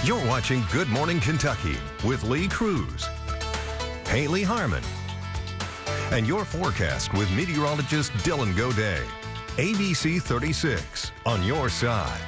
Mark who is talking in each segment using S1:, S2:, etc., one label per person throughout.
S1: You're watching Good Morning Kentucky with Lee Cruz, Haley Harmon, and your forecast with meteorologist Dylan Goday. ABC 36 on your side.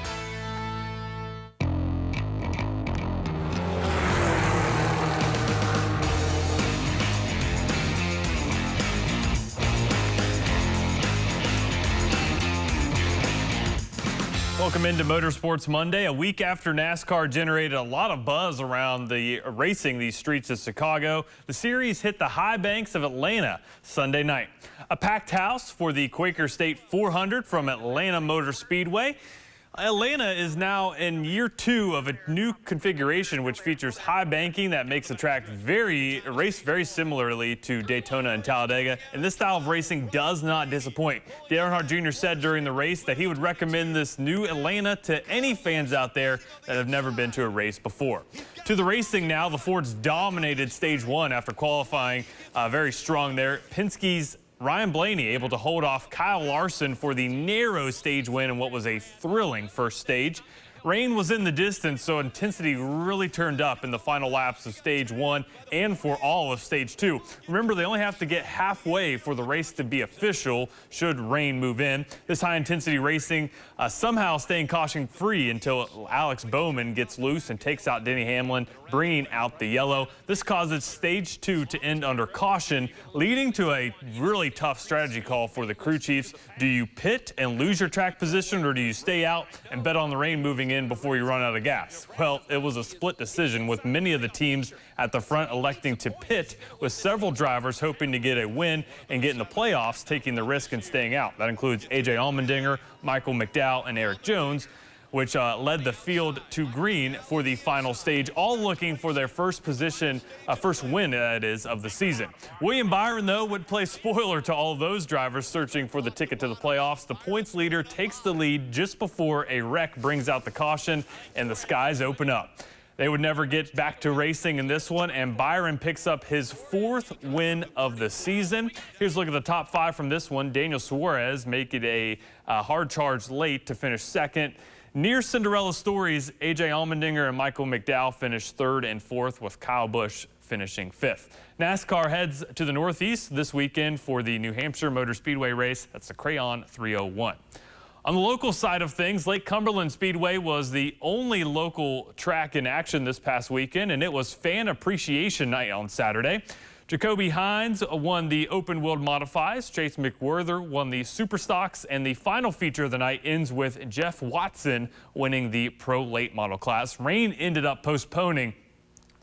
S2: Welcome into Motorsports Monday. A week after NASCAR generated a lot of buzz around the racing these streets of Chicago, the series hit the high banks of Atlanta Sunday night. A packed house for the Quaker State 400 from Atlanta Motor Speedway. Atlanta is now in year 2 of a new configuration which features high banking that makes the track race very similarly to Daytona and Talladega, and this style of racing does not disappoint. Dale Earnhardt Jr. said during the race that he would recommend this new Atlanta to any fans out there that have never been to a race before. To the racing now, the Fords dominated stage 1 after qualifying very strong there. Penske's Ryan Blaney able to hold off Kyle Larson for the narrow stage win in what was a thrilling first stage. Rain was in the distance, so intensity really turned up in the final laps of stage 1 and for all of stage 2. Remember, they only have to get halfway for the race to be official should rain move in. This high-intensity racing somehow staying caution-free until Alex Bowman gets loose and takes out Denny Hamlin, bringing out the yellow. This causes stage 2 to end under caution, leading to a really tough strategy call for the crew chiefs. Do you pit and lose your track position, or do you stay out and bet on the rain moving in before you run out of gas? Well, it was a split decision, with many of the teams at the front electing to pit, with several drivers hoping to get a win and get in the playoffs, taking the risk and staying out. That includes A.J. Allmendinger, Michael McDowell, and Eric Jones, which led the field to green for the final stage, all looking for their first win, that is, of the season. William Byron, though, would play spoiler to all of those drivers searching for the ticket to the playoffs. The points leader takes the lead just before a wreck brings out the caution and the skies open up. They would never get back to racing in this one, and Byron picks up his 4th win of the season. Here's a look at the top 5 from this one. Daniel Suarez making a hard charge late to finish 2nd. Near Cinderella stories, A.J. Allmendinger and Michael McDowell finished 3rd and 4th, with Kyle Busch finishing 5th. NASCAR heads to the Northeast this weekend for the New Hampshire Motor Speedway race. That's the Crayon 301. On the local side of things, Lake Cumberland Speedway was the only local track in action this past weekend, and it was Fan Appreciation Night on Saturday. Jacoby Hines won the Open Wheeled Modifies, Chase McWhirter won the Super Stocks, and the final feature of the night ends with Jeff Watson winning the Pro Late Model class. Rain ended up postponing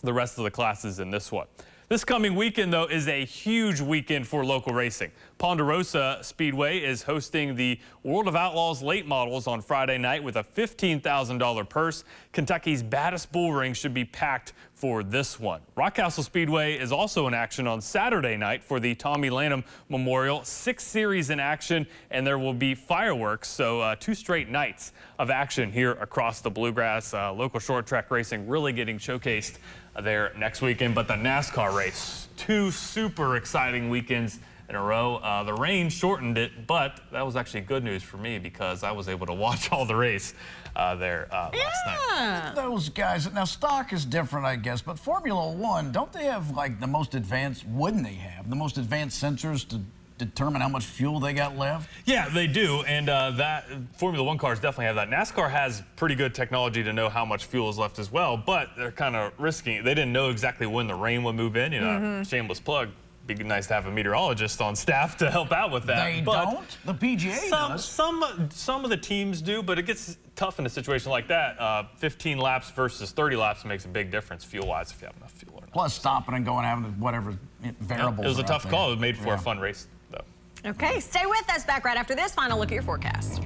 S2: the rest of the classes in this one. This coming weekend, though, is a huge weekend for local racing. Ponderosa Speedway is hosting the World of Outlaws Late Models on Friday night with a $15,000 purse. Kentucky's baddest bull ring should be packed for this one. Rockcastle Speedway is also in action on Saturday night for the Tommy Lanham Memorial. 6 series in action, and there will be fireworks, so 2 straight nights of action here across the Bluegrass. Local short track racing really getting showcased there next weekend. But the NASCAR race, 2 super exciting weekends in a row. The rain shortened it, but that was actually good news for me because I was able to watch all the race there last night.
S3: Those guys, now stock is different, I guess, but Formula One, don't they have like the most advanced, wouldn't they have the most advanced sensors to determine how much fuel they got left?
S2: Yeah, they do, and that Formula One cars definitely have that. NASCAR has pretty good technology to know how much fuel is left as well, but they're kind of risking. They didn't know exactly when the rain would move in. You know, shameless plug. Be nice to have a meteorologist on staff to help out with that.
S3: They don't? The PGA does.
S2: Some of the teams do, but it gets tough in a situation like that. 15 laps versus 30 laps makes a big difference fuel-wise if you have enough fuel or not.
S3: Plus stopping and going, having whatever variables.
S2: Yeah, it was a tough call. It made for a fun race, though.
S4: Okay, stay with us. Back right after this. Final look at your forecast.